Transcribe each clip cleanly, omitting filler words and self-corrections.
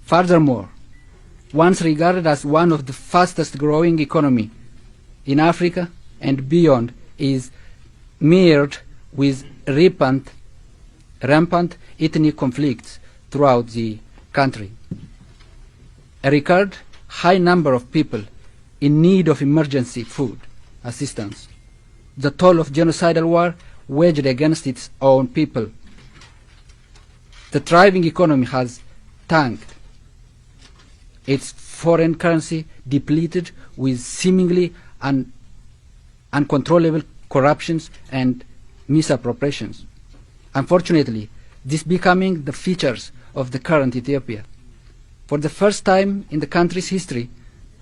Furthermore, once regarded as one of the fastest growing economy in Africa and beyond, is mirrored with rampant ethnic conflicts throughout the country. A record high number of people in need of emergency food assistance. The toll of genocidal war waged against its own people. The thriving economy has tanked. Its foreign currency depleted with seemingly uncontrollable corruptions and misappropriations. Unfortunately, this becoming the features of the current Ethiopia. For the first time in the country's history,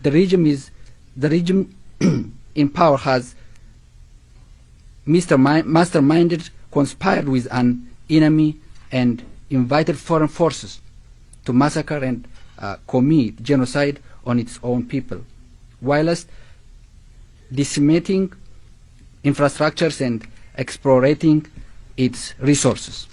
the regime in power has masterminded, conspired with an enemy and invited foreign forces to massacre and commit genocide on its own people, whilst decimating infrastructures and exploiting its resources.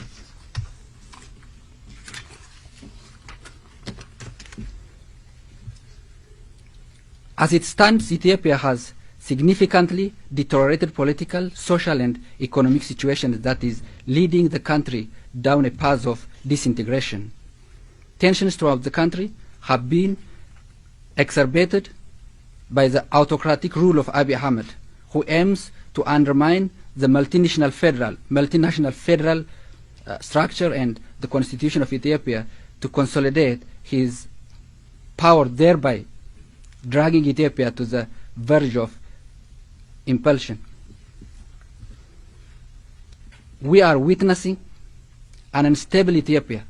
As it stands, Ethiopia has significantly deteriorated political, social and economic situation that is leading the country down a path of disintegration. Tensions throughout the country have been exacerbated by the autocratic rule of Abiy Ahmed, who aims to undermine the multinational federal structure and the constitution of Ethiopia to consolidate his power, thereby dragging Ethiopia to the verge of impulsion. We are witnessing an unstable Ethiopia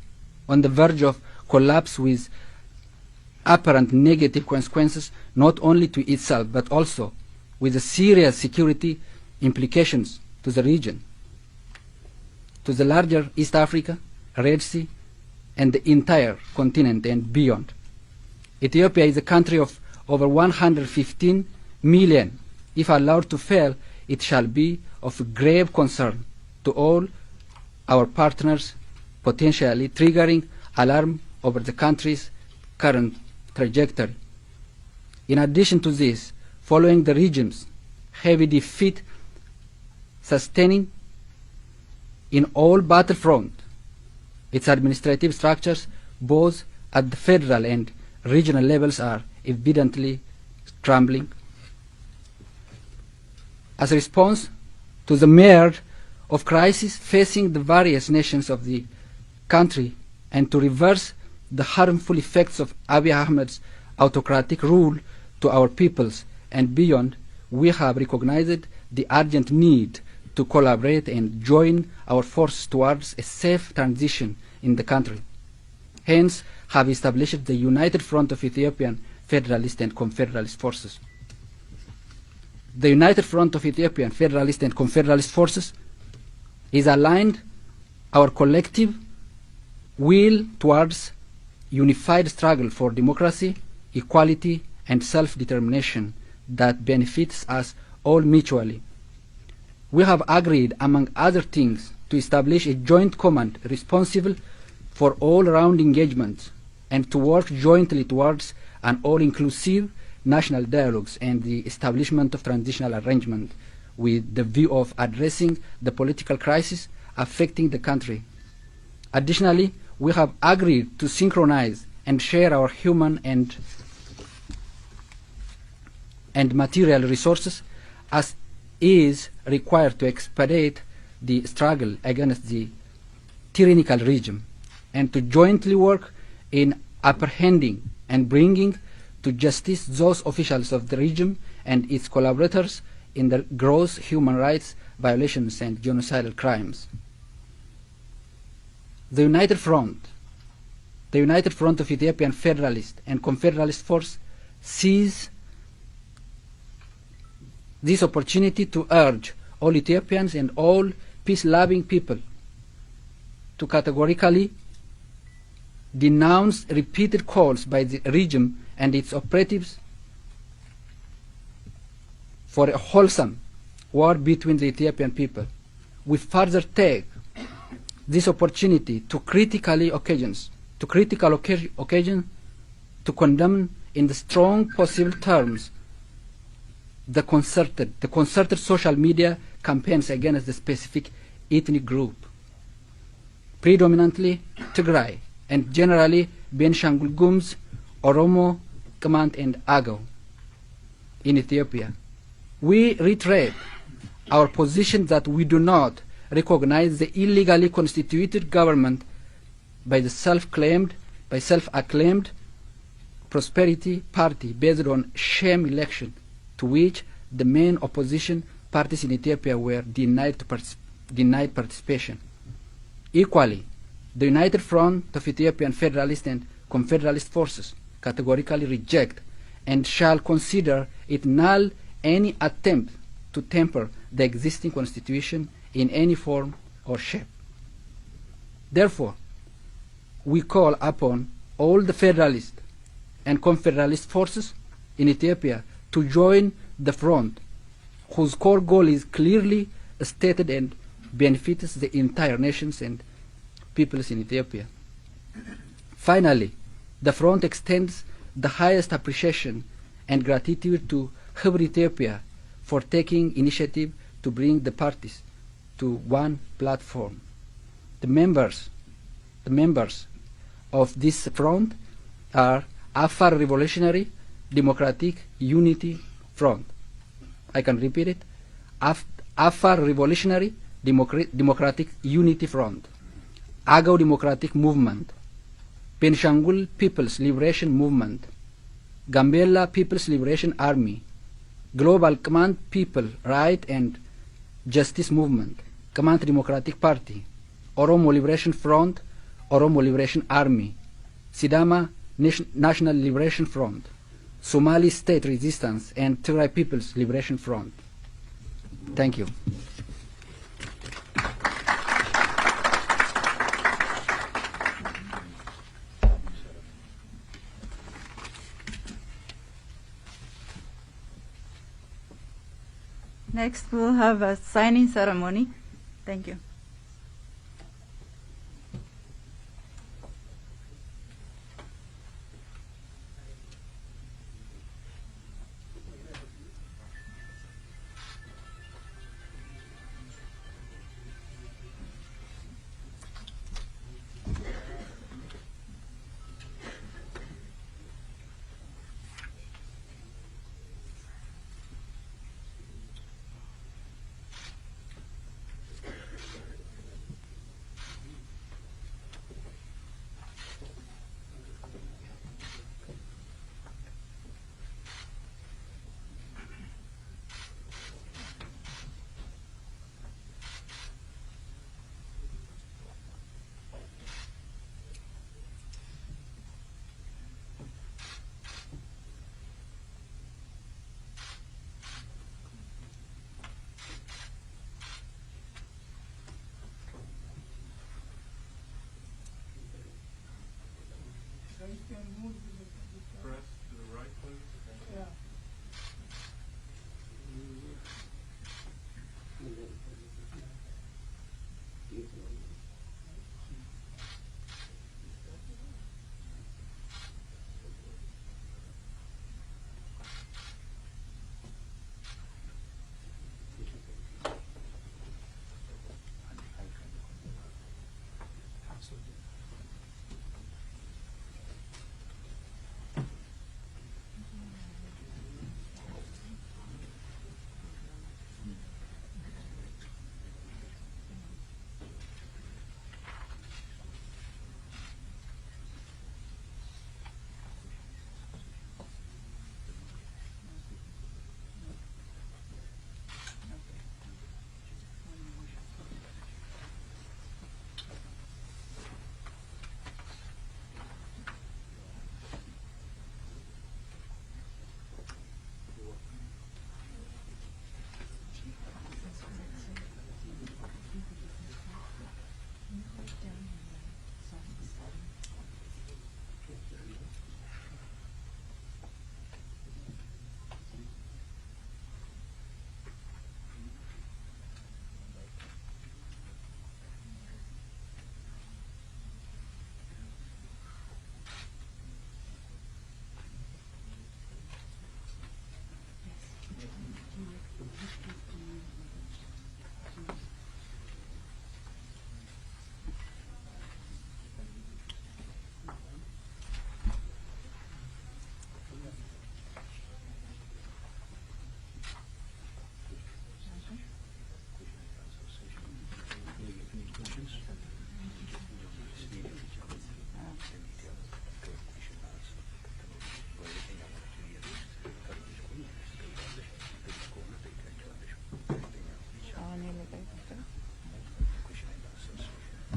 on the verge of collapse with apparent negative consequences not only to itself but also with the serious security implications to the region, to the larger East Africa, Red Sea, and the entire continent and beyond. Ethiopia is a country of over 115 million. If allowed to fail, it shall be of grave concern to all our partners, potentially triggering alarm over the country's current trajectory. In addition to this, following the regime's heavy defeat, sustaining in all battlefront, its administrative structures, both at the federal and regional levels, are evidently crumbling. As a response to the myriad of crises facing the various nations of the country and to reverse the harmful effects of Abiy Ahmed's autocratic rule to our peoples and beyond, we have recognized the urgent need to collaborate and join our forces towards a safe transition in the country. Hence, have established the United Front of Ethiopian Federalist and Confederalist Forces. The United Front of Ethiopian Federalist and Confederalist Forces is aligned our collective will towards unified struggle for democracy, equality, and self-determination that benefits us all mutually. We have agreed, among other things, to establish a joint command responsible for all-round engagements and to work jointly towards an all-inclusive national dialogues and the establishment of transitional arrangement with the view of addressing the political crisis affecting the country. Additionally, we have agreed to synchronize and share our human and material resources as is required to expedite the struggle against the tyrannical regime, and to jointly work in apprehending and bringing to justice those officials of the regime and its collaborators in the gross human rights violations and genocidal crimes. The United Front of Ethiopian Federalist and Confederalist Force sees this opportunity to urge all Ethiopians and all peace-loving people to categorically denounce repeated calls by the regime and its operatives for a wholesome war between the Ethiopian people. We further take this opportunity to critically occasions to critical occasion to condemn in the strong possible terms the concerted social media campaigns against the specific ethnic group, predominantly Tigray, and generally Benishangul Gumuz, Oromo, Kamant, and Agaw in Ethiopia. We reiterate our position that we do not recognize the illegally constituted government by the self-acclaimed Prosperity Party based on sham election to which the main opposition parties in Ethiopia were denied participation. Equally, the United Front of Ethiopian Federalist and Confederalist Forces categorically reject and shall consider it null any attempt to temper the existing constitution in any form or shape. Therefore, we call upon all the Federalist and Confederalist forces in Ethiopia to join the front, whose core goal is clearly stated and benefits the entire nations and peoples in Ethiopia. Finally, the front extends the highest appreciation and gratitude to Hibr Ethiopia for taking initiative to bring the parties to one platform. The members of this front are Afar Revolutionary Democratic Unity Front. I can repeat it. Afar Revolutionary Democratic Unity Front, Agaw Democratic Movement, Benishangul People's Liberation Movement, Gambela People's Liberation Army, Global Command People Right and Justice Movement, Command Democratic Party, Oromo Liberation Front, Oromo Liberation Army, Sidama National Liberation Front, Somali State Resistance, and Tigray People's Liberation Front. Thank you. Next, we'll have a signing ceremony. Thank you.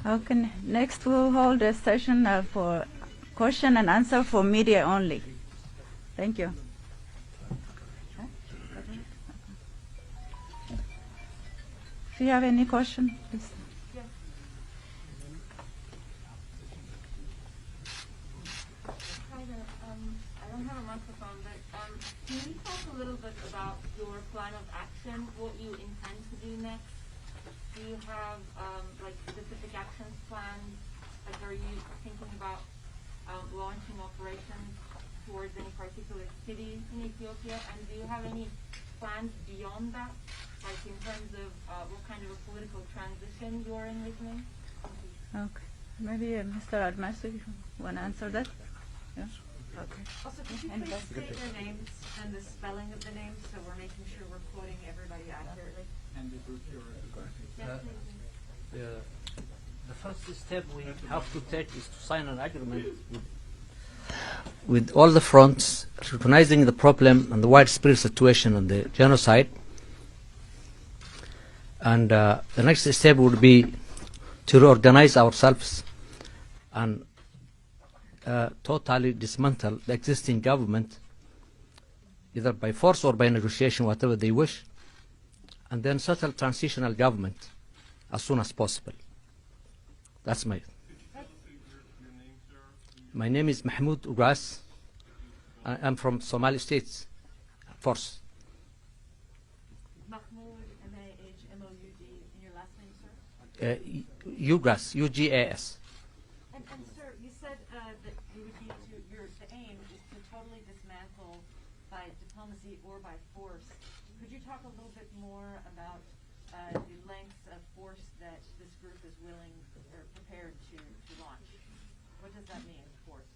Okay, next we'll hold a session for question and answer for media only. Thank you. If you have any question, please. Yes. Hi there. I don't have a microphone, but can you talk a little bit about your plan of action, what you intend to do next? Do you have like specific action plans? Like, are you thinking about launching operations towards any particular city in Ethiopia? And do you have any plans beyond that, like in terms of what kind of a political transition you are envisioning? Okay, maybe Mr. Admasi, you want to answer that? Yeah. Okay. Also, could you please state your names and the spelling of the names so we're making sure we're quoting everybody accurately? And the group you're The first step we have to take is to sign an agreement with all the fronts, recognizing the problem and the widespread situation and the genocide. And the next step would be to reorganize ourselves and totally dismantle the existing government, either by force or by negotiation, whatever they wish, and then settle transitional government as soon as possible. That's my name is Mahmoud Ugas. I'm from Somali States Force. Mahmoud, M-A-H-M-O-U-D, and your last name, sir? Ugas, U-G-A-S. And sir, you said that you would be the aim is to totally dismantle by diplomacy or by force. Could you talk a little bit more about the lengths of force that this group is willing or prepared to launch? What does that mean, force?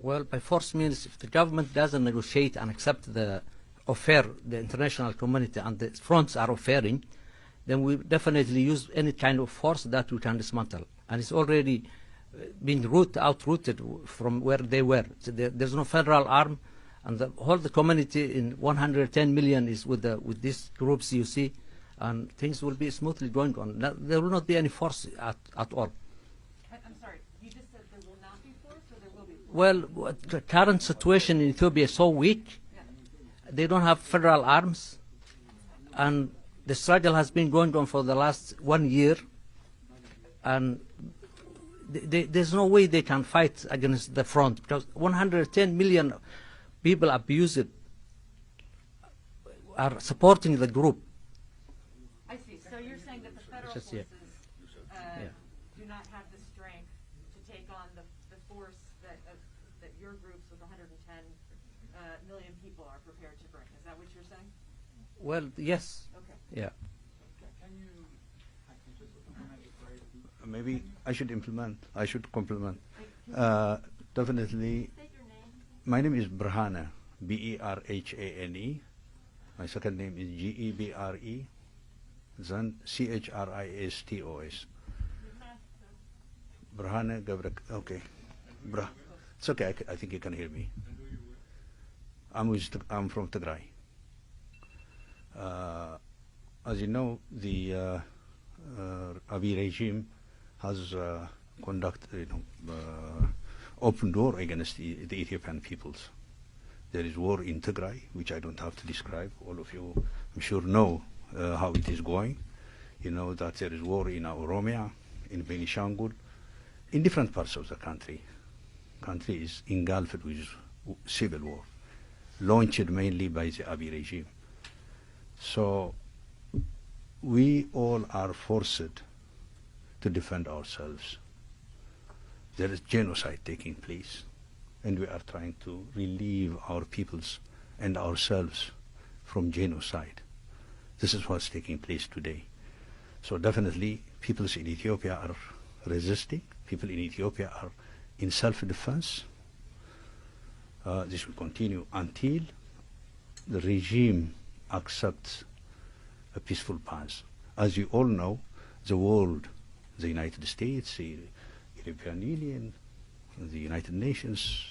Well, by force means if the government doesn't negotiate and accept the offer the international community and the fronts are offering, then we definitely use any kind of force that we can dismantle. And it's already been outrooted from where they were. So there's no federal arm, and the whole the community in 110 million is with these groups you see, and things will be smoothly going on. There will not be any force at all. I'm sorry, you just said there will not be force or there will be force? Well, the current situation in Ethiopia is so weak. They don't have federal arms, and the struggle has been going on for the last 1 year, and there's no way they can fight against the front, because 110 million people abused are supporting the group. I see. So you're saying that the federal Just, forces yeah. do not have the strength to take on the force that your groups with 110 million people are prepared to bring. Is that what you're saying? Well, yes. Okay. Yeah. maybe I should compliment. Definitely. My name is Brhane, B-E-R-H-A-N-E. My second name is G-E-B-R-E, then C-H-R-I-S-T-O-S. Brhane Gabrek. Okay. It's okay. I think you can hear me. I'm from Tigray. As you know, the Abiy regime has conducted open door against the Ethiopian peoples. There is war in Tigray, which I don't have to describe. All of you, I'm sure, know how it is going. You know that there is war in Oromia, in Benishangul, in different parts of the country. Country is engulfed with civil war, launched mainly by the Abiy regime. So we all are forced to defend ourselves. There is genocide taking place, and we are trying to relieve our peoples and ourselves from genocide. This is what's taking place today. So definitely peoples in Ethiopia are resisting. People in Ethiopia are in self-defense. This will continue until the regime accepts a peaceful path. As you all know, the world, the United States, the European Union, the United Nations,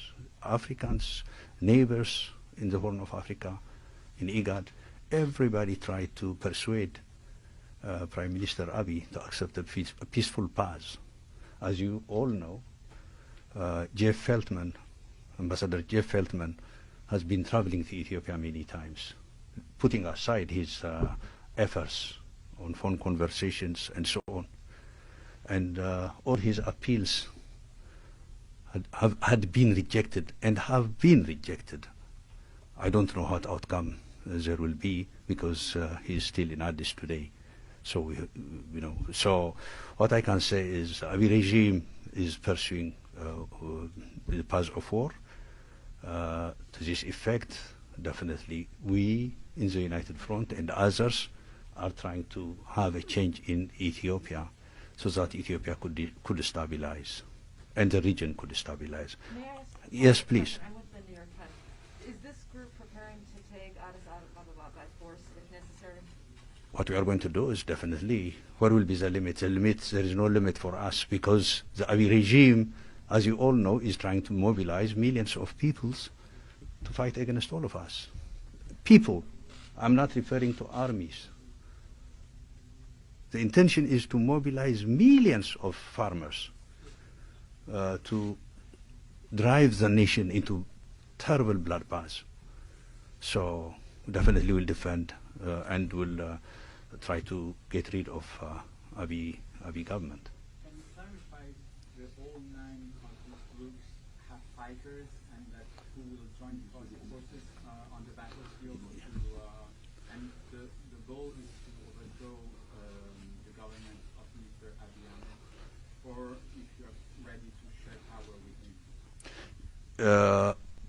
Africans, neighbors in the Horn of Africa, in IGAD, everybody tried to persuade Prime Minister Abiy to accept a peaceful path. As you all know, Jeff Feltman, Ambassador Jeff Feltman, has been traveling to Ethiopia many times, putting aside his efforts on phone conversations and so on. And all his appeals had been rejected and have been rejected. I don't know what outcome there will be because he is still in Addis today. So so what I can say is the Abiy regime is pursuing the path of war. To this effect, definitely we in the United Front and others are trying to have a change in Ethiopia so that Ethiopia could stabilize and the region could stabilize. May I ask Yes, please. I'm with the New York Times. Is this group preparing to take Addis Ababa by force if necessary? What we are going to do is definitely, where will be the limit? The limit, there is no limit for us because the Abiy regime, as you all know, is trying to mobilize millions of peoples to fight against all of us. People, I'm not referring to armies. The intention is to mobilize millions of farmers to drive the nation into terrible bloodbath. So definitely we'll defend and will try to get rid of Abiy government. Can you clarify that all 9 conflict groups have fighters and that who will join forces on the battlefield and the goal is to overthrow the government of Mr. Abiy Ahmed, or if you are ready to share power with him?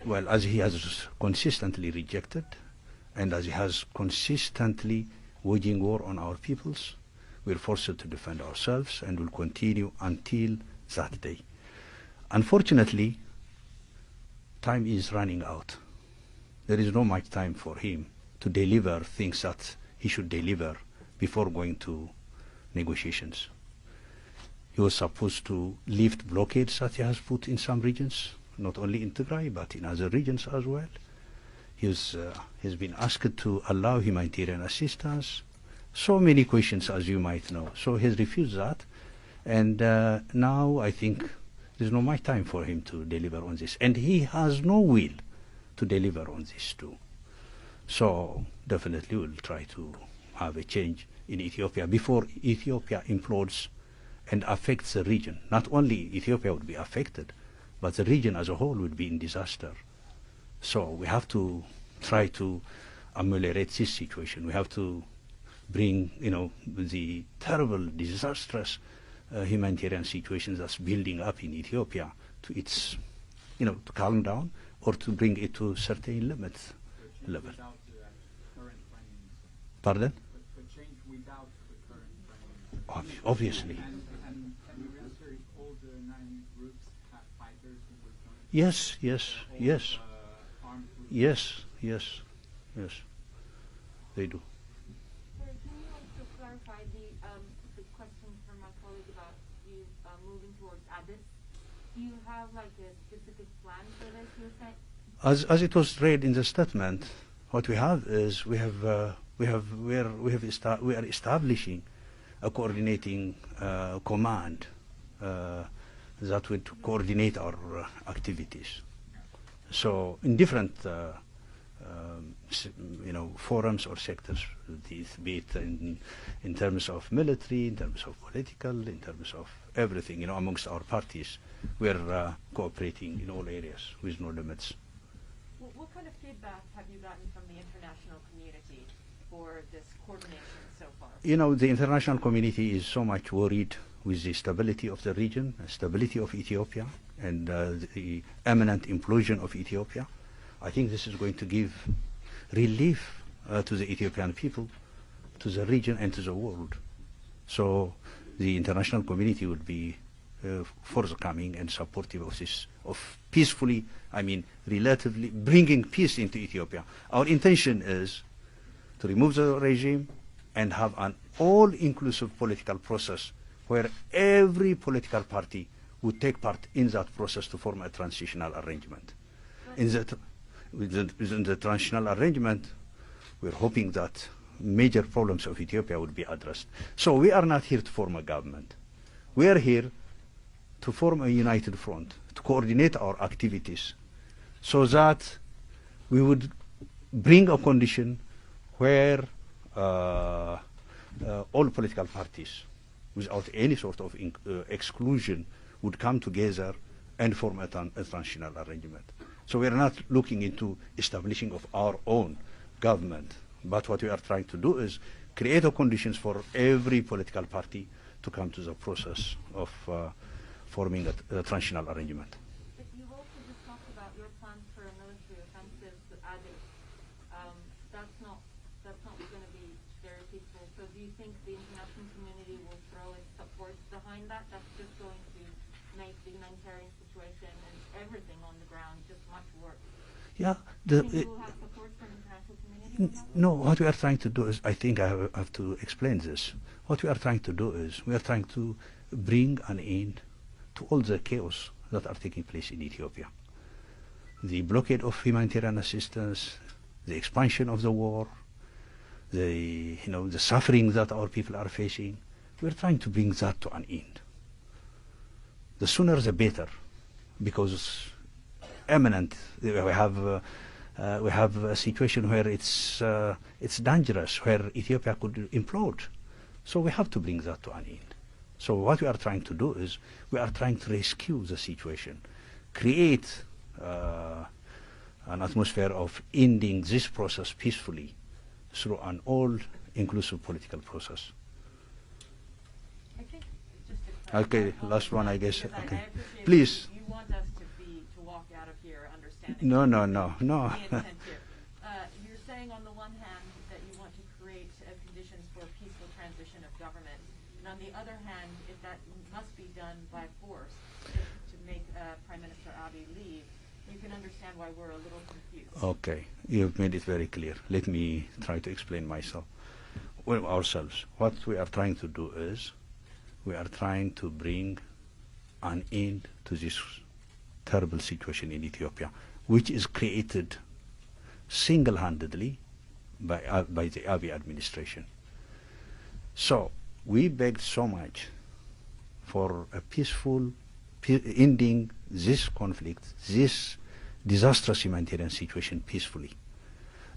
Well, as he has consistently rejected and as he has consistently waging war on our peoples, we're forced to defend ourselves and will continue until that day. Unfortunately, time is running out. There is no much time for him to deliver things that he should deliver before going to negotiations. He was supposed to lift blockades that he has put in some regions, not only in Tigray, but in other regions as well. He's been asked to allow humanitarian assistance. So many questions, as you might know. So he's refused that. And now I think there's no much time for him to deliver on this. And he has no will to deliver on this too. So definitely we'll try to have a change in Ethiopia before Ethiopia implodes and affects the region. Not only Ethiopia would be affected, but the region as a whole would be in disaster. So we have to try to ameliorate this situation. We have to bring, the terrible, disastrous humanitarian situation that's building up in Ethiopia to its, to calm down or to bring it to certain limits level. Without the current Prime Minister? Pardon? But change without the current Prime Minister? Obviously. And can you answer if all the 9 groups have fighters who will join? Yes. Armed groups? Yes, they do. Sir, can you also clarify the question from my colleague about you moving towards Addis? Do you have like a specific plan for this, you're saying? As it was read in the statement, what we have is we are establishing a coordinating command that would coordinate our activities. So in different forums or sectors, be it in terms of military, in terms of political, in terms of everything, amongst our parties, we're cooperating in all areas with no limits. What kind of feedback have you gotten from the international community for this coordination so far? The international community is so much worried with the stability of the region, the stability of Ethiopia, and the imminent implosion of Ethiopia. I think this is going to give relief to the Ethiopian people, to the region, and to the world. So the international community would be forthcoming and supportive of this, of peacefully, relatively bringing peace into Ethiopia. Our intention is to remove the regime and have an all-inclusive political process where every political party would take part in that process to form a transitional arrangement. In the transitional arrangement, we're hoping that major problems of Ethiopia would be addressed. So we are not here to form a government. We are here to form a united front, to coordinate our activities, so that we would bring a condition where all political parties, without any sort of exclusion, would come together and form a transitional arrangement. So we are not looking into establishing of our own government, but what we are trying to do is create a conditions for every political party to come to the process of forming a transitional arrangement. But you've also just talked about your plans for a military offensive to Addis. That's not going to be very peaceful. So do you think the international community will throw its support behind that? That's just going to make the humanitarian situation and everything on the ground just much worse. Yeah. Do you think you will have support from the international community? No, what we are trying to do is, I think I have to explain this. What we are trying to do is, we are trying to bring an end to all the chaos that are taking place in Ethiopia. The blockade of humanitarian assistance, the expansion of the war, the suffering that our people are facing. We are trying to bring that to an end. The sooner the better, because imminent we have a situation where it's dangerous, where Ethiopia could implode. So we have to bring that to an end. So what we are trying to do is, we are trying to rescue the situation, create an atmosphere of ending this process peacefully through an all-inclusive political process. I think just to Okay, clarify, last one, I guess. because Okay, I appreciate please. You want us to walk out of here understanding. No. the intent here. You're saying on the one hand that you want to create conditions for a peaceful transition of government, and on the other hand, if that must be done by force to make Prime Minister Abiy leave, you can understand why we're a little confused. Okay, you've made it very clear. Let me try to explain myself. Well, ourselves. What we are trying to do is, we are trying to bring an end to this terrible situation in Ethiopia, which is created single-handedly by the Abiy administration. So we begged so much for a peaceful ending this conflict, this disastrous humanitarian situation peacefully.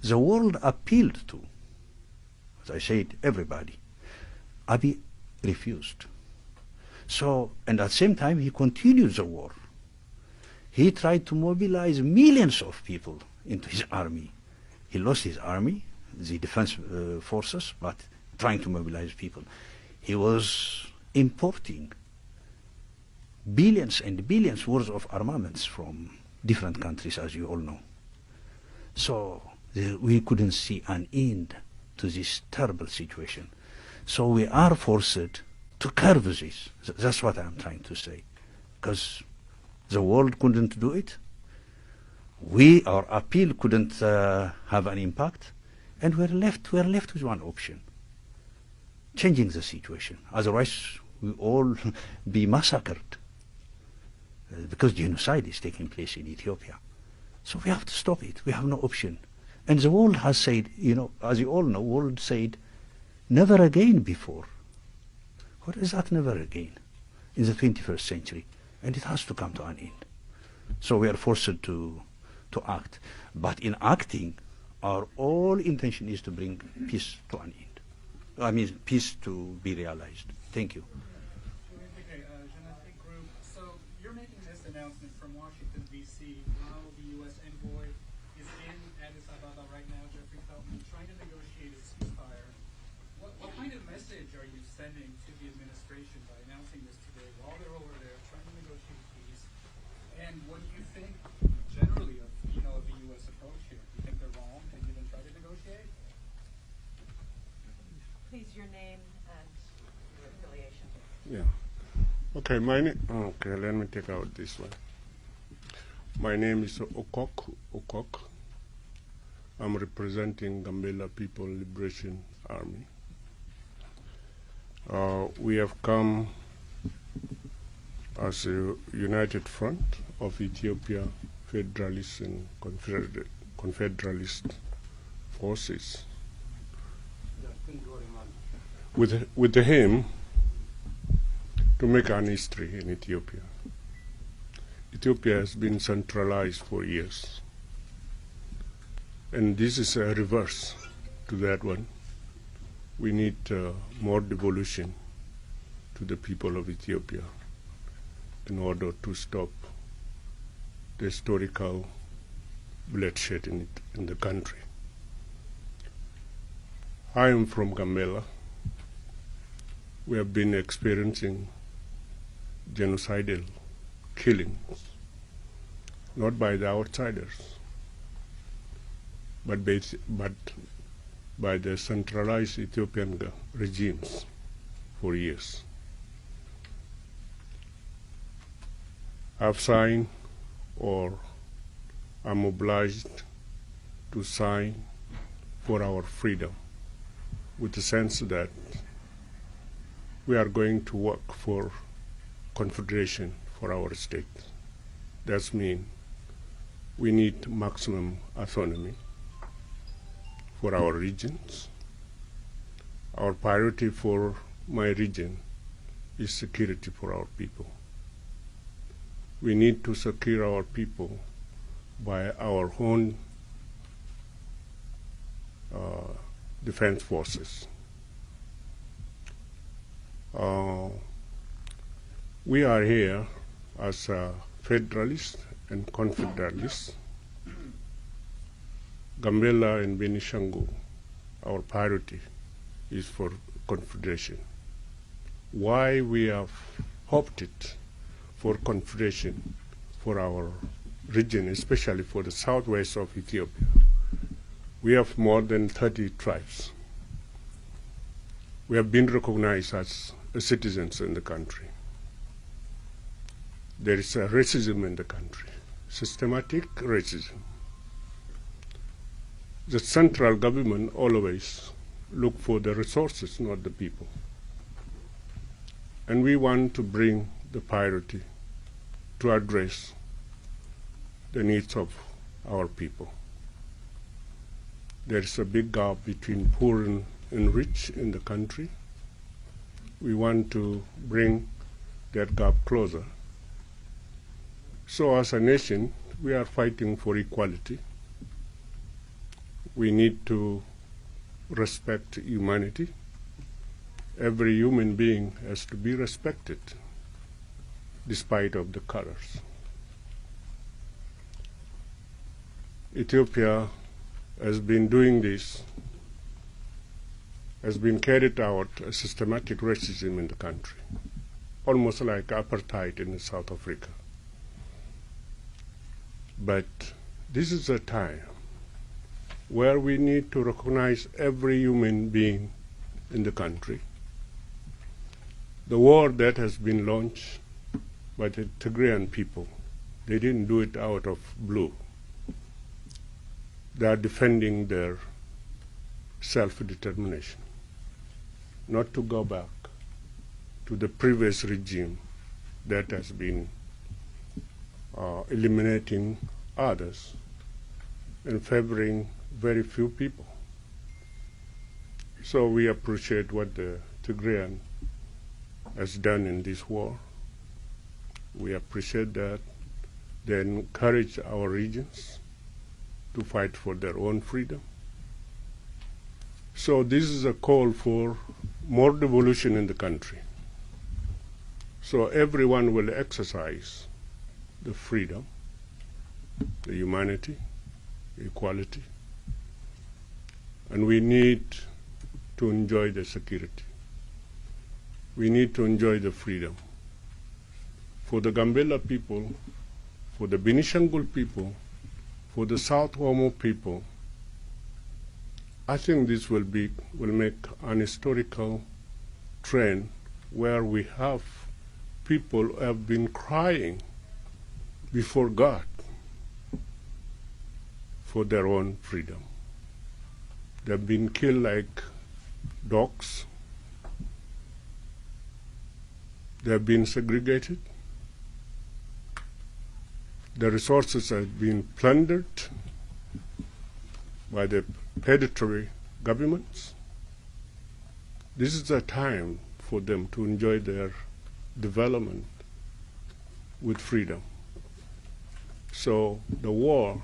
The world appealed to, as I said, everybody. Abiy refused. So, and at the same time, he continued the war. He tried to mobilize millions of people into his army. He lost his army, the defense forces, but trying to mobilize people. He was importing billions and billions worth of armaments from different countries, as you all know. So we couldn't see an end to this terrible situation. So we are forced to curb this. That's what I'm trying to say. Because the world couldn't do it. Our appeal couldn't have an impact. And we're left with one option: changing the situation. Otherwise, we all be massacred. Because genocide is taking place in Ethiopia. So we have to stop it. We have no option. And the world has said, as you all know, the world said, never again before. What is that never again in the 21st century? And it has to come to an end. So we are forced to act. But in acting, our all intention is to bring peace to an end. I mean, peace to be realized. Thank you. So you're making this announcement from Washington, D.C., while the U.S. envoy is in Addis Ababa right now, Jeffrey Feltman, trying to negotiate a ceasefire. What kind of message are you sending to the administration by announcing this today while they're over there trying to negotiate peace? And what do you think generally of the U.S. approach here? Do you think they're wrong to even try to negotiate? Please, your name and your affiliation. Yeah. Okay, okay, let me take out this one. My name is Okok. I'm representing Gambela People Liberation Army. We have come as a united front of Ethiopia Federalist and Confederalist forces with the aim to make an history in Ethiopia. Ethiopia has been centralized for years, and this is a reverse to that one. We need more devolution to the people of Ethiopia in order to stop the historical bloodshed in the country. I am from Gambela. We have been experiencing genocidal killings, not by the outsiders, but by the centralized Ethiopian regimes for years. I've signed, or I'm obliged to sign for our freedom, with the sense that we are going to work for confederation for our state. That means we need maximum autonomy for our regions. Our priority for my region is security for our people. We need to secure our people by our own defense forces. We are here as federalists and confederalists. Gambela and Benishangul, our priority is for confederation. Why we have opted for confederation for our region, especially for the southwest of Ethiopia? We have more than 30 tribes. We have been recognized as citizens in the country. There is a racism in the country, systematic racism. The central government always look for the resources, not the people. And we want to bring the priority to address the needs of our people. There is a big gap between poor and rich in the country. We want to bring that gap closer. So as a nation, we are fighting for equality. We need to respect humanity. Every human being has to be respected, despite of the colors. Ethiopia has been doing this, has been carried out a systematic racism in the country, almost like apartheid in South Africa. But this is a time where we need to recognize every human being in the country. The war that has been launched by the Tigrayan people, they didn't do it out of blue. They are defending their self-determination, not to go back to the previous regime that has been eliminating others and favoring very few people. So we appreciate what the Tigrayan has done in this war. We appreciate that they encourage our regions to fight for their own freedom. So this is a call for more devolution in the country. So everyone will exercise the freedom, the humanity, equality, and we need to enjoy the security. We need to enjoy the freedom. For the Gambela people, for the Benishangul people, for the South Omo people, I think this will make an historical trend where we have people who have been crying before God for their own freedom. They have been killed like dogs. They have been segregated. The resources have been plundered by the predatory governments. this is the time for them to enjoy their development with freedom. So the war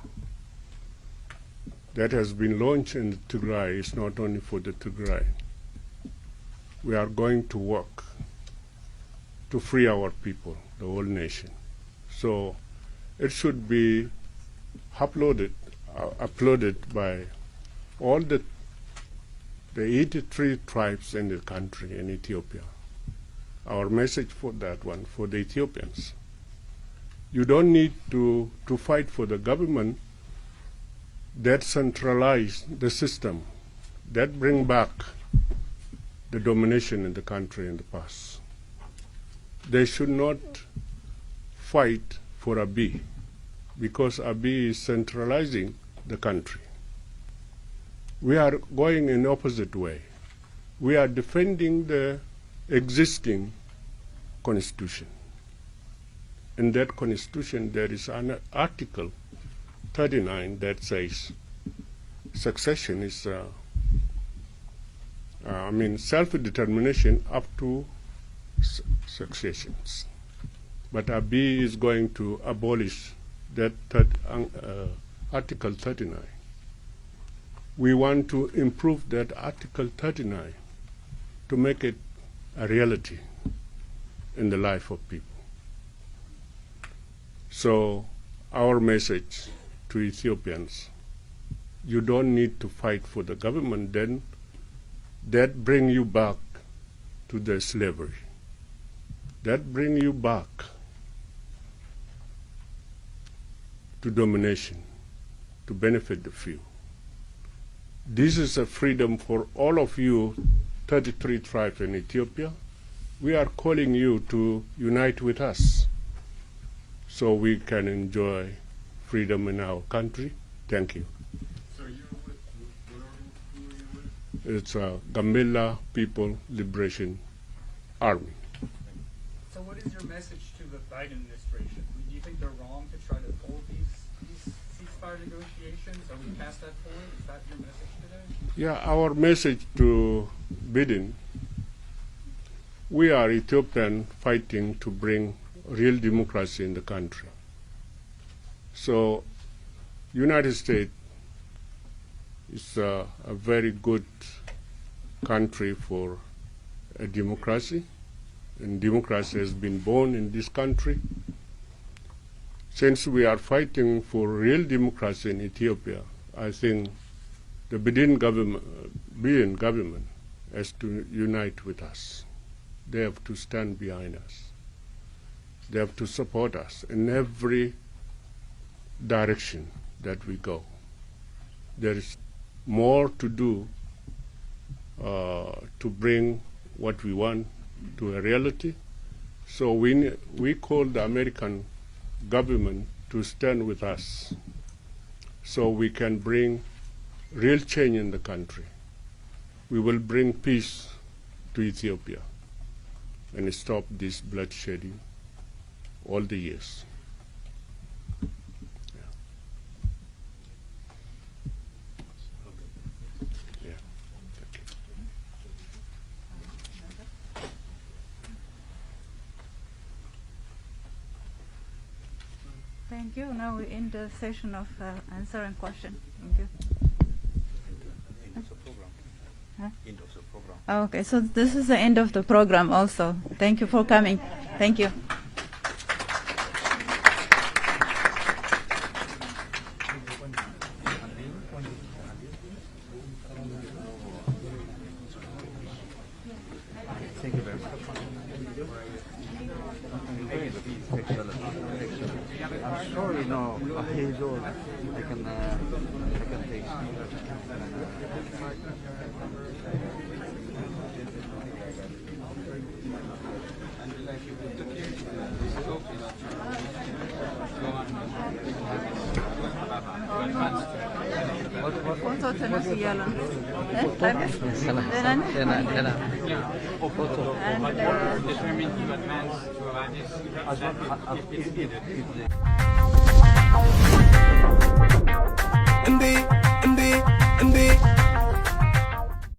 that has been launched in Tigray is not only for the Tigray. We are going to work to free our people, the whole nation. So it should be uploaded by all the 83 tribes in the country, in Ethiopia. Our message for that one, for the Ethiopians. You don't need to fight for the government that centralize the system, that bring back the domination in the country in the past. They should not fight for Abiy, because Abiy is centralizing the country. We are going in opposite way. We are defending the existing constitution. In that constitution there is an Article 39 that says succession is self-determination up to successions. But Abiy is going to abolish that Article 39. We want to improve that Article 39 to make it a reality in the life of people. So our message to Ethiopians, you don't need to fight for the government then that bring you back to the slavery, that bring you back to domination, to benefit the few. This is a freedom for all of you 33 tribes in Ethiopia. We are calling you to unite with us so we can enjoy freedom in our country. Thank you. So you're with, who are you with? It's Gambela People Liberation Army. So what is your message to the Biden administration? Do you think they're wrong to try to hold these ceasefire negotiations? Are we past that point? Is that your message today? Yeah, our message to Biden, we are Ethiopian fighting to bring real democracy in the country. So United States is a very good country for a democracy, and democracy has been born in this country. Since we are fighting for real democracy in Ethiopia, I think the Biden government has to unite with us. They have to stand behind us. They have to support us in every direction that we go. There is more to do to bring what we want to a reality. So we call the American government to stand with us so we can bring real change in the country. We will bring peace to Ethiopia and stop this bloodshedding all the years. Thank you. Now we end the session of answer and question. Thank you. Huh? End of the program. Oh, okay, so this is the end of the program also. Thank you for coming. Thank you. Thank you very much. I'm sorry, no. I can take. ፎቶ ተነሱ እያሉ ነው። ደህና ነህ? እንዴ